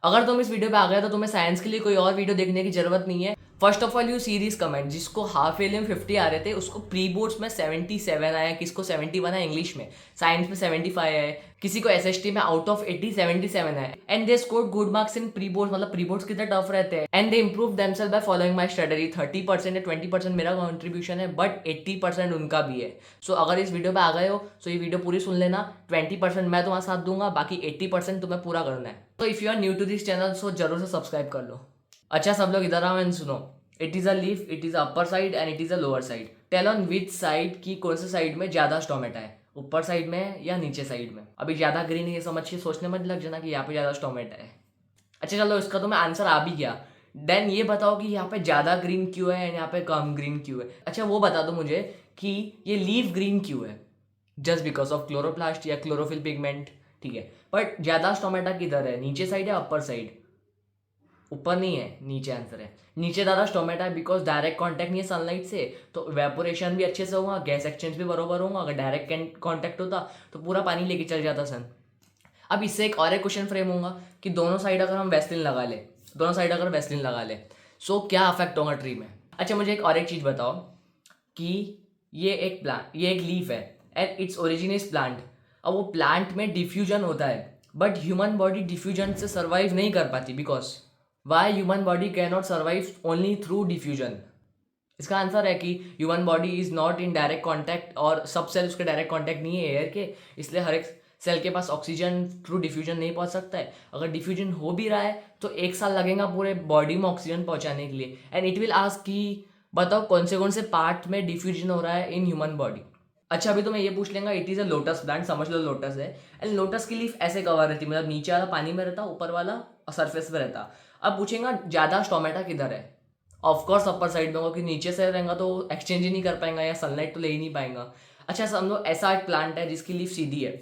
अगर तुम इस वीडियो पे आ गए तो तुम्हें साइंस के लिए कोई और वीडियो देखने की जरूरत नहीं है। First of all you series comment, जिसको हाफ ईयरली में 50 आ रहे थे उसको प्री बोर्ड्स में 77 आया, किसको 71 है इंग्लिश में, साइंस में 75 है, किसी को एसएसटी में आउट ऑफ 80 77 है। And they scored good marks in pre boards. मतलब प्री बोर्ड्स कितने टफ रहते हैं। And they improve themselves by following my strategy. 30% या 20% मेरा कॉन्ट्रीब्यूशन है, बट 80% उनका भी है। सो अगर इस वीडियो पे आ गए हो तो ये वीडियो पूरी सुन लेना। 20% मैं तुम्हारा साथ दूंगा, बाकी 80% तुम्हें पूरा करना है। तो if you are new to this channel so जरूर से सब्सक्राइब कर लो। अच्छा सब लोग इधर आओ एंड सुनो। It is a leaf, it is upper side and it is a lower side. Tell on which side की कौन से साइड में ज्यादा स्टोमेटा है, ऊपर साइड में या नीचे साइड में। अभी ज्यादा ग्रीन है ये समझ के सोचने मत लग जाना कि यहाँ पे ज्यादा स्टोमेटा है। अच्छा चलो इसका तो मैं आंसर आ भी गया। देन ये बताओ कि यहाँ पे ज्यादा ग्रीन क्यों है एंड यहाँ पे कम ग्रीन क्यों है। अच्छा वो बता दो मुझे कि ये लीफ ग्रीन क्यों है। जस्ट बिकॉज ऑफ क्लोरोप्लास्ट या क्लोरोफिल पिगमेंट, ठीक है। बट ज्यादा स्टोमेटा किधर है, नीचे साइड या अपर साइड। ऊपर नहीं है, नीचे आंसर है। नीचे ज़्यादा स्टोमेटा है बिकॉज डायरेक्ट कांटेक्ट नहीं है सनलाइट से, तो वेपोरेशन भी अच्छे से होगा, गैस एक्सचेंज भी बरोबर होगा। अगर डायरेक्ट कांटेक्ट होता तो पूरा पानी लेके चल जाता सन। अब इससे एक और एक क्वेश्चन फ्रेम होगा कि दोनों साइड अगर हम वेस्लिन लगा ले, दोनों साइड अगर वेस्लिन लगा ले सो क्या अफेक्ट होगा ट्री में। अच्छा मुझे एक और एक चीज़ बताओ कि ये एक लीफ है and its origin is plant. अब वो प्लांट में डिफ्यूजन होता है, बट ह्यूमन बॉडी डिफ्यूजन से सर्वाइव नहीं कर पाती। Because why human body can not survive only through diffusion. इसका आंसर है कि human body is not in direct contact, और सब सेल उसके डायरेक्ट कांटेक्ट नहीं है एयर के, इसलिए हर एक सेल के पास ऑक्सीजन थ्रू डिफ्यूजन नहीं पहुंच सकता है। अगर डिफ्यूजन हो भी रहा है तो 1 साल लगेगा पूरे बॉडी में ऑक्सीजन पहुंचाने के लिए। एंड इट विल आस्क कि बताओ कौन से पार्ट में डिफ्यूजन हो रहा है इन ह्यूमन बॉडी। अच्छा अभी तो मैं ये पूछ लेंगे, it is a lotus plant, समझ लो लोटस है। एंड लोटस की लीफ ऐसे कवर रहती है, मतलब नीचे वाला पानी में रहता, ऊपर वाला सरफेस पे रहता। अब पूछेगा ज्यादा स्टोमेटा किधर है। ऑफकोर्स अपर साइड में होगा, कि नीचे से रहेगा तो एक्सचेंज ही नहीं कर पाएगा या सनलाइट तो ले ही नहीं पाएगा। अच्छा समझो ऐसा एक प्लांट है जिसकी लीफ सीधी है,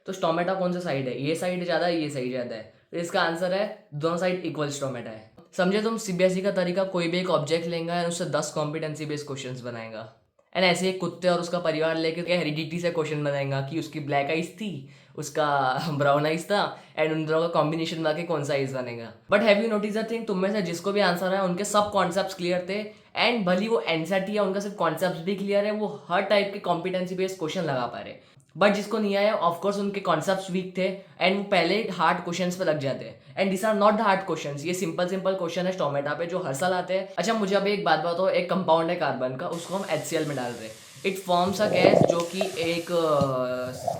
तो स्टोमेटा कौन सा साइड है, ये साइड ज़्यादा है ये साइड ज़्यादा है। तो इसका आंसर है दोनों साइड इक्वल स्टोमेटा है। समझे तुम, सीबीएसई का तरीका कोई भी एक ऑब्जेक्ट लेगा और उससे 10 कॉम्पिटेंसी बेस्ड क्वेश्चंस बनाएगा। एंड ऐसे एक कुत्ते और उसका परिवार लेके हेरिडिटी से क्वेश्चन बनाएगा कि उसकी ब्लैक आइज थी, उसका ब्राउन आइज था, एंड उन दोनों का कॉम्बिनेशन बना के कौन सा आइज बनेगा। But have you notice the thing, तुम में से जिसको भी आंसर है उनके सब कॉन्सेप्ट्स क्लियर थे। एंड भली वो एनसीईआरटी है उनका सिर्फ कॉन्सेप्ट्स भी क्लियर है, वो हर टाइप के कॉम्पिटेंसी बेस्ड क्वेश्चन लगा पा रहे। बट जिसको नहीं आया ऑफकोर्स उनके कॉन्सेप्ट्स वीक थे एंड वो पहले हार्ड क्वेश्चंस पे लग जाते हैं। And this are not the hard questions, ये सिंपल सिंपल क्वेश्चन है स्टोमेटा पे जो हर साल आते हैं। अच्छा मुझे अभी एक बात बताओ, एक कंपाउंड है कार्बन का, उसको हम HCl में डाल रहे हैं। इट फॉर्म्स अ गैस जो कि एक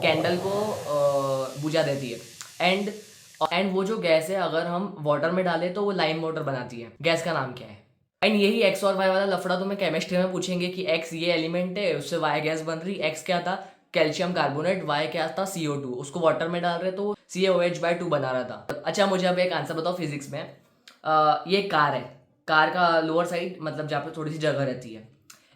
कैंडल को बुझा देती है। एंड वो जो गैस है अगर हम वाटर में डालें तो वो लाइम वाटर बनाती है। गैस का नाम क्या है। एंड यही एक्स और वाई वाला लफड़ा तुम्हें केमिस्ट्री में पूछेंगे कि एक्स ये एलिमेंट है उससे वाई गैस बन रही। एक्स क्या था, कैल्शियम कार्बोनेट, वाई क्या था, CO2, उसको वाटर में डाल रहे तो CaOH/2 बना रहा था। अच्छा मुझे अब एक आंसर बताओ फिजिक्स में। ये कार है, कार का लोअर साइड मतलब जहाँ पे थोड़ी सी जगह रहती है।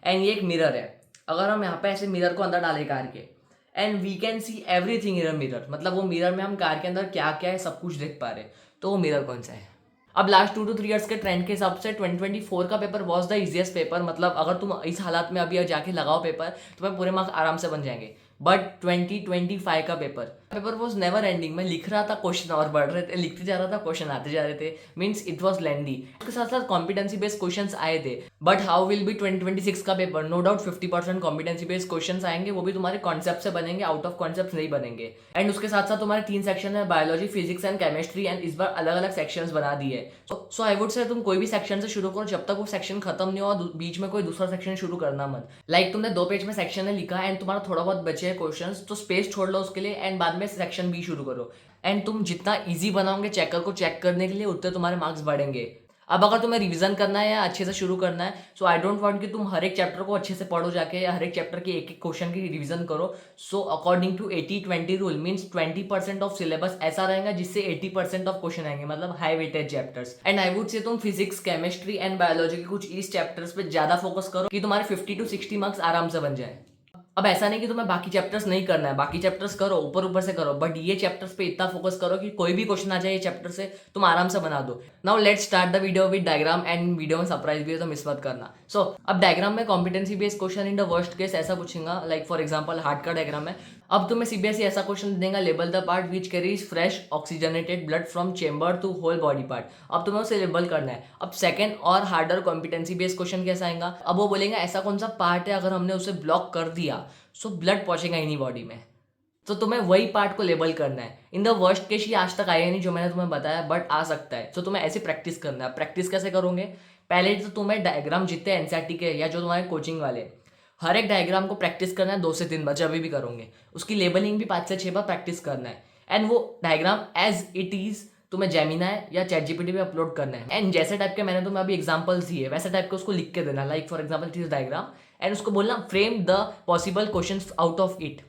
एंड ये एक मिरर है, अगर हम यहाँ पे ऐसे मिरर को अंदर डालें कार के, and we can see everything in a mirror, मतलब वो मिरर में हम कार के अंदर क्या क्या है सब कुछ देख पा रहे, तो वो मिरर कौन सा है। अब लास्ट 2 to 3 ईयर्स के ट्रेंड के हिसाब से 2024 का paper was the easiest paper. मतलब अगर तुम इस हालात में अभी जाके लगाओ पेपर, तुम्हें पूरे मार्क्स आराम से बन जाएंगे। बट 2025 का पेपर वॉज नेवर एंडिंग। मैं लिख रहा था क्वेश्चन और बढ़ रहे थे, लिखते जा रहा था क्वेश्चन आते जा रहे थे, मीन्स इट वॉज लेंदी। उसके साथ साथ कॉम्पिटेंसी बेस्ड क्वेश्चन आए थे। बट हाउ विल बी 2026 का पेपर, no doubt 50% competency based question आएंगे, वो भी तुम्हारे कॉन्सेप्ट से बनेंगे, आउट ऑफ कॉन्सेप्ट नहीं बनेंगे। एंड उसके साथ साथ तुम्हारे 3 सेक्शन है, biology, physics and chemistry, and इस बार अलग अलग सेक्शंस बना दिए। सो आई वुड से तुम कोई भी सेक्शन से शुरू करो, जब तक वो सेक्शन खत्म नहीं हो बीच में कोई दूसरा सेक्शन शुरू करना मत। लाइक तुमने 2 पेज में सेक्शन है लिखा एंड तुम्हारा थोड़ा बहुत बचे हैं क्वेश्चंस, तो स्पेस छोड़ लो उसके लिए एंड बाद में सेक्शन B शुरू करो। एंड तुम जितना इजी बनाओगे चेकर को चेक करने के लिए उतने तुम्हारे मार्क्स बढ़ेंगे। अब अगर तुम्हें रिवीजन करना है या अच्छे से शुरू करना है, सो आई डोंट वांट कि तुम हर एक चैप्टर को अच्छे से पढ़ो जाके या हर एक चैप्टर के एक एक क्वेश्चन की रिवीजन करो। So according to 80-20 rule, means 20% of syllabus ऐसा रहेगा जिससे 80% ऑफ क्वेश्चन आएंगे, मतलब high weightage chapters. And I would say तुम फिजिक्स, केमिस्ट्री एंड बायोलॉजी के कुछ इस चैप्टर्स पे ज्यादा फोकस करो कि तुम्हारे 50 to 60 मार्क्स आराम से बन जाए। अब ऐसा नहीं कि तुम्हें बाकी चैप्टर्स नहीं करना है, बाकी चैप्टर्स करो, ऊपर ऊपर से करो, बट ये चैप्टर्स पे इतना फोकस करो कि कोई भी क्वेश्चन आ जाए ये चैप्टर से तुम आराम से बना दो। Now let's start the video with diagram, and video में सरप्राइज भी है तो मिस मत करना। सो अब डायग्राम में competency based question in the worst case ऐसा पूछेगा, लाइक फॉर एग्जाम्पल हार्ट का डायग्राम है। अब तुम्हें सीबीएसई ऐसा क्वेश्चन देगा, label the part which carries fresh oxygenated blood from chamber to whole body part. अब तुम्हें उसे लेबल करना है। अब सेकंड और हार्डर कॉम्पिटेंसी बेस्ड क्वेश्चन कैसा आएगा, अब वो बोलेंगे ऐसा कौन सा पार्ट है अगर हमने उसे ब्लॉक कर दिया सो ब्लड पहुंचेगा ही नहीं बॉडी में, तो तुम्हें वही पार्ट को लेबल करना है। इन द वर्स्ट केस ये आज तक आया नहीं जो मैंने तुम्हें बताया, बट आ सकता है। तो तुम्हें ऐसे प्रैक्टिस करना है। प्रैक्टिस कैसे करोगे, पहले तो तुम्हें डायग्राम जितने एनसीईआरटी के या जो तुम्हारे कोचिंग वाले, हर एक डायग्राम को प्रैक्टिस करना है 2 से 3 बार जब भी करोगे। उसकी लेबलिंग भी 5 से 6 बार प्रैक्टिस करना है। एंड वो डायग्राम एज इट इज तुम्हें जेमिनाई या चैट जीपीटी पे अपलोड करना है। एंड जैसे टाइप के मैंने तुम्हें अभी एग्जांपल्स दिए वैसे टाइप के उसको लिख के देना, like for example this diagram, and उसको बोलना frame the possible questions out of it.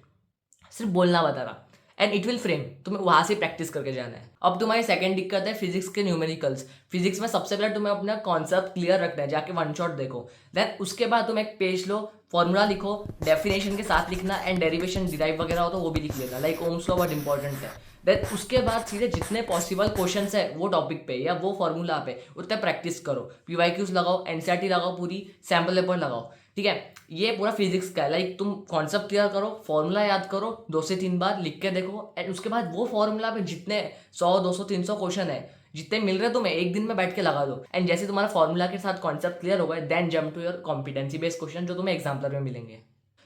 सिर्फ बोलना बता रहा एंड इट विल फ्रेम, तुम्हें वहां से प्रैक्टिस करके जाना है। अब तुम्हारी सेकंड दिक्कत है फिजिक्स के न्यूमेरिकल्स। फिजिक्स में सबसे पहले तुम्हें अपना कॉन्सेप्ट क्लियर रखना है, जाके वन शॉट देखो। देन उसके बाद तुम एक पेज लो, फॉर्मूला लिखो, डेफिनेशन के साथ लिखना, एंड डेरिवेशन डिराइव वगैरह हो तो वो भी लिख लेना, लाइक ओम्स लॉ बहुत इंपॉर्टेंट है। देन उसके बाद सीधे जितने पॉसिबल क्वेश्चन है वो टॉपिक पे या वो फॉर्मूला पे उतने प्रैक्टिस करो। पीवाईक्यूज लगाओ, एनसीईआरटी लगाओ, पूरी सैम्पल पेपर लगाओ, ठीक है। ये पूरा फिजिक्स का है, लाइक तुम कॉन्सेप्ट क्लियर करो, फॉर्मूला याद करो 2 से 3 बार लिख के देखो, एंड उसके बाद वो फॉर्मूला पे जितने 100 200 300 क्वेश्चन है जितने मिल रहे तुम्हें एक दिन में बैठ के लगा दो। एंड जैसे तुम्हारा फॉर्मूला के साथ कॉन्सेप्ट क्लियर होगा, then jump to your competency based question जो तुम्हें एग्जाम्पलर में मिलेंगे।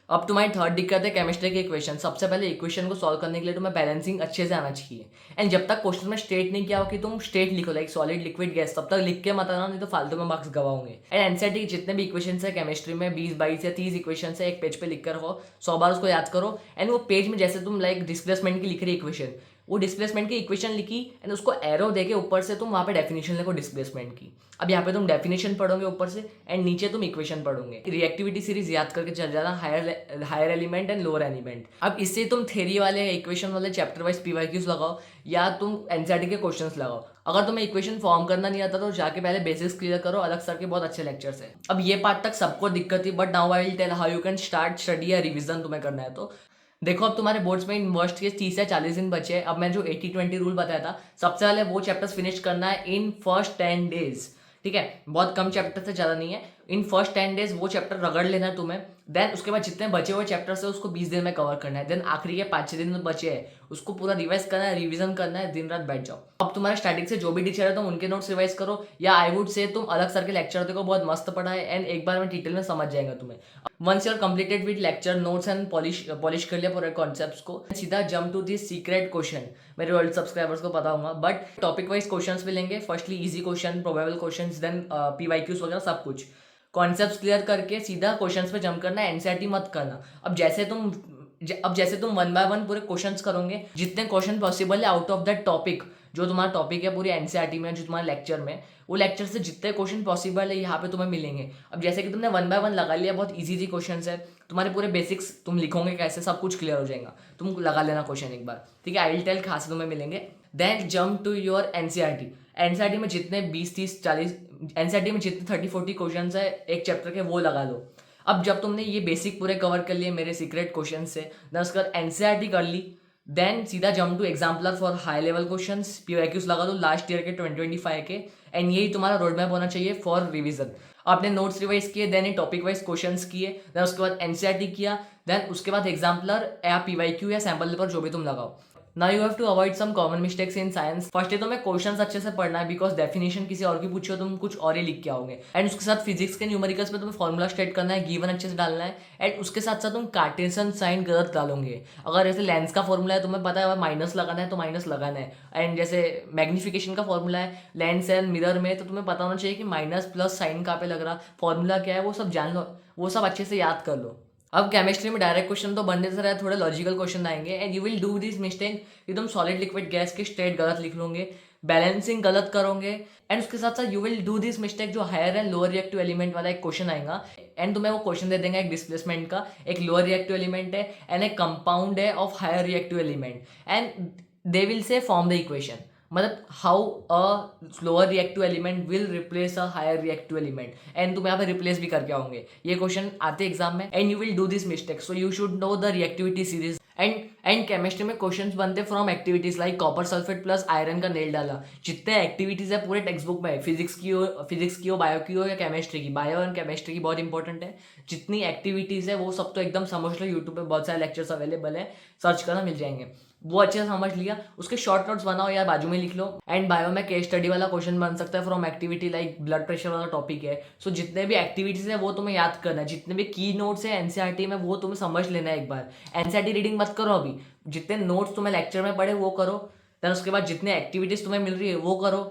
अब तुम्हारी थर्ड दिक्कत है केमिस्ट्री के इक्वेशन। सबसे पहले इक्वेशन को सॉल्व करने के लिए तुम्हें बैलेंसिंग अच्छे से आना चाहिए। एंड जब तक क्वेश्चन में स्टेट नहीं किया हो कि तुम स्टेट लिखो, लाइक सॉलिड लिक्विड गैस, तब तक लिख के मत आना, नहीं तो फालतू में मार्क्स गवाओगे। एंड एनसीईआरटी के जितने भी इक्वेशन है केमिस्ट्री में 20 22 या 30 इक्वेशन है, एक पेज पे लिख कर रखो, 100 बार उसको याद करो। एंड वो पेज में जैसे तुम लाइक डिस्प्लेसमेंट की लिख रही इक्वेशन, वो डिस्प्लेसमेंट की इक्वेशन लिखी एंड उसको एरो देके ऊपर से तुम वहाँ पे डेफिनेशन लिखो डिस्प्लेसमेंट की। अब यहाँ पे तुम डेफिनेशन पढ़ोगे ऊपर से एंड नीचे तुम इक्वेशन पढ़ोगे। रिएक्टिविटी सीरीज याद करके चल जाना, higher element and lower element. अब इससे तुम थ्योरी वाले इक्वेशन वाले चैप्टर वाइज पीवाईक्यूज लगाओ या तुम एनसीईआरटी के क्वेश्चंस लगाओ। अगर तुम्हें इक्वेशन फॉर्म करना नहीं आता तो जाके पहले बेसिक्स क्लियर करो, अलग सर के बहुत अच्छे लेक्चर्स है। अब ये पार्ट तक सबको दिक्कत थी, but now I will tell how you can start study या रिविजन तुम्हें करना है तो। देखो अब तुम्हारे बोर्ड्स में इन वर्स्ट केस 30 या 40 दिन बचे हैं। अब मैं जो 80-20 रूल बताया था, सबसे पहले वो चैप्टर्स फिनिश करना है इन फर्स्ट 10 डेज, ठीक है। बहुत कम चैप्टर से, ज़्यादा नहीं है। इन फर्स्ट 10 डेज वो चैप्टर रगड़ लेना है तुम्हें। देन उसके बाद जितने बचे हुए चैप्टर्स है उसको 20 दिन में कवर करना है। देन आखिरी के 5-6 दिन बचे हैं उसको पूरा रिवाइज करना है, रिवीजन करना है, दिन रात बैठ जाओ। अब तुम्हारे स्टार्टिंग से जो भी टीचर है तुम उनके नोट्स रिवाइज करो, या आई वुड से तुम अलग सर के लेक्चर देखो, बहुत मस्त पढ़ा है एंड एक बार में डिटेल में समझ जाएगा तुम्हें। Once you are completed with lecture notes and polish कर लिया पूरे कॉन्सेप्ट्स को, सीधा jump to this secret question. मेरे वर्ल्ड सब्सक्राइबर्स को पता होगा, बट टॉपिक वाइज क्वेश्चंस मिलेंगे। Firstly easy question, probable questions, then PYQs वगैरह सब कुछ। कॉन्सेप्ट्स क्लियर करके सीधा क्वेश्चंस पे जंप करना है, एनसीईआरटी मत करना। अब जैसे तुम 1 बाय 1 पूरे क्वेश्चंस करोगे, जितने क्वेश्चन पॉसिबल है आउट ऑफ दैट टॉपिक, जो तुम्हारा टॉपिक है पूरी एनसीईआरटी में, जो तुम्हारे लेक्चर में, वो लेक्चर से जितने क्वेश्चन पॉसिबल है यहाँ पे तुम्हें मिलेंगे। अब जैसे कि तुमने 1 बाय 1 लगा लिया, बहुत इजी क्वेश्चन है, तुम्हारे पूरे बेसिक्स तुम लिखोगे कैसे सब कुछ क्लियर हो जाएगा। तुम लगा लेना क्वेश्चन एक बार, ठीक है। आई विल टेल कहाँ से तुम्हें मिलेंगे। Then jump to your NCERT. NCERT में जितने 20 30 40 एनसीईआरटी में जितने 30-40 क्वेश्चन है एक चैप्टर के, वो लगा लो। अब जब तुमने ये बेसिक पूरे कवर कर लिए मेरे सीक्रेट क्वेश्चन से, देन उसके बाद एनसीईआरटी कर ली, देन सीधा jump to exemplar for high level questions, PYQs लगा दो लास्ट ईयर के 2025 के, एंड यही तुम्हारा रोड मैप होना चाहिए फॉर रिवीजन। आपने नोट्स रिवाइज किए, देन ये टॉपिक वाइज क्वेश्चंस किए, देन उसके बाद एनसीईआरटी किया, देन उसके बाद एग्जाम्पलर या पीवाईक्यू या सैम्पल पेपर जो भी तुम लगाओ। Now you have to avoid some common mistakes in science. First है तुम्हें क्वेश्चंस अच्छे से पढ़ना है, बिकॉज डेफिनेशन किसी और की पूछो तुम कुछ और ही लिख के आओगे। एंड उसके साथ फिजिक्स के न्यूमेरिकल्स में तुम्हें फॉर्मूला स्टेट करना है, गिवन अच्छे से डालना है। एंड उसके साथ साथ तुम कार्टेशियन साइन गलत डालोगे। अगर जैसे लेंस का फॉर्मूला है तुम्हें पता है अगर माइनस लगाना है तो माइनस लगाना है। एंड जैसे मैग्निफिकेशन का फॉर्मूला है लेंस एंड मिरर में, तो तुम्हें पता होना चाहिए कि माइनस प्लस साइन कहाँ पे लग रहा, फॉर्मूला क्या है, वो सब जान लो, वो सब अच्छे से याद कर लो। अब केमिस्ट्री में डायरेक्ट क्वेश्चन तो बनने से रहे, थोड़े लॉजिकल क्वेश्चन आएंगे। And you will do this mistake कि तुम सॉलिड लिक्विड गैस के स्टेट गलत लिख लोगे, बैलेंसिंग गलत करोगे। एंड उसके साथ साथ you will do this mistake, जो higher and lower reactive element वाला एक क्वेश्चन आएगा, एंड तुम्हें वो क्वेश्चन दे देंगे एक डिस्प्लेसमेंट का, एक लोअर रिएक्टिव एलिमेंट है एंड एक कंपाउंड है of higher reactive element, and they will say form the equation. मतलब how a lower reactive element will replace a higher reactive element, and तुम यहाँ पे रिप्लेस भी करके आओगे। ये क्वेश्चन आते एग्जाम में, and you will do this mistake, so you should know the reactivity series and chemistry में क्वेश्चंस बनते from activities like copper sulphate plus iron का नेल डाला। जितने एक्टिविटीज है पूरे टेक्स्ट बुक में, फिजिक्स की हो, बायो की हो या केमिस्ट्री की, बायो और केमिस्ट्री की बहुत इंपॉर्टेंट है। जितनी एक्टिविटीज है वो सब तो एकदम समझ लो, यूट्यूब पे बहुत सारे लेक्चर्स अवेलेबल है, सर्च करना मिल जाएंगे। वो अच्छे से समझ लिया, उसके शॉर्ट नोट्स बनाओ यार, बाजू में लिख लो। एंड बायो में केस स्टडी वाला क्वेश्चन बन सकता है from activity like blood pressure वाला टॉपिक है। सो जितने भी एक्टिविटीज है वो तुम्हें याद करना है, जितने भी की नोट्स है एनसीईआरटी में वो तुम्हें समझ लेना है एक बार। एनसीईआरटी रीडिंग मत करो अभी, जितने नोट्स तुम्हें लेक्चर में पढ़े वो करो, देन उसके बाद जितने एक्टिविटीज तुम्हें मिल रही है वो करो।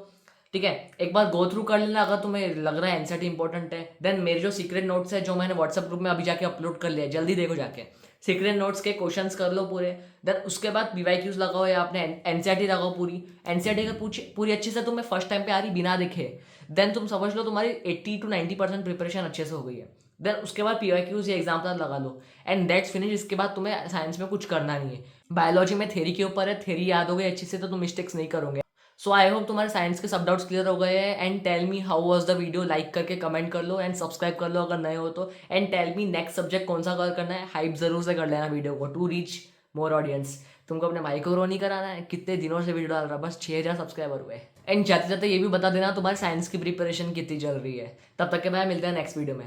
ठीक है, एक बार गो थ्रू कर लेना अगर तुम्हें लग रहा है एनसीईआरटी इंपॉर्टेंट है। देन मेरे जो सीक्रेट नोट्स है जो मैंने व्हाट्सएप ग्रुप में अभी जाके अपलोड कर लिया, जल्दी देखो जाके, सीक्रेट नोट्स के क्वेश्चंस कर लो पूरे। देन उसके बाद पीवाईक्यूज लगाओ या आपने एनसीईआरटी लगाओ पूरी। एनसीईआरटी अगर पूरी अच्छे से तुम्हें फर्स्ट टाइम पे आ रही बिना देखे, देन तुम समझ लो तुम्हारी 80 to 90% प्रिपरेशन अच्छे से हो गई है। देन उसके बाद पीवाईक्यूज या एग्जाम्पल लगा लो एंड दैट्स फिनिश। इसके बाद तुम्हें साइंस में कुछ करना नहीं है। बायोलॉजी में थ्योरी के ऊपर है, थ्योरी याद हो गई अच्छे से तो तुम मिस्टेक्स नहीं करोगे। सो आई होप तुम्हारे साइंस के सब डाउट्स क्लियर हो गए हैं। And tell me how was the video, like करके कमेंट कर लो एंड सब्सक्राइब कर लो अगर नए हो तो। And tell me next subject कौन सा कवर करना है, हाइप जरूर से कर लेना वीडियो को टू रीच मोर ऑडियंस। तुमको अपने भाई को ग्रो नहीं कराना है, कितने दिनों से वीडियो डाल रहा, बस 6000 सब्सक्राइबर हुए। एंड जाते जाते ये भी बता देना तुम्हारी साइंस की प्रिपरेशन कितनी चल रही है। तब तक के भाई मिलते हैं नेक्स्ट वीडियो में।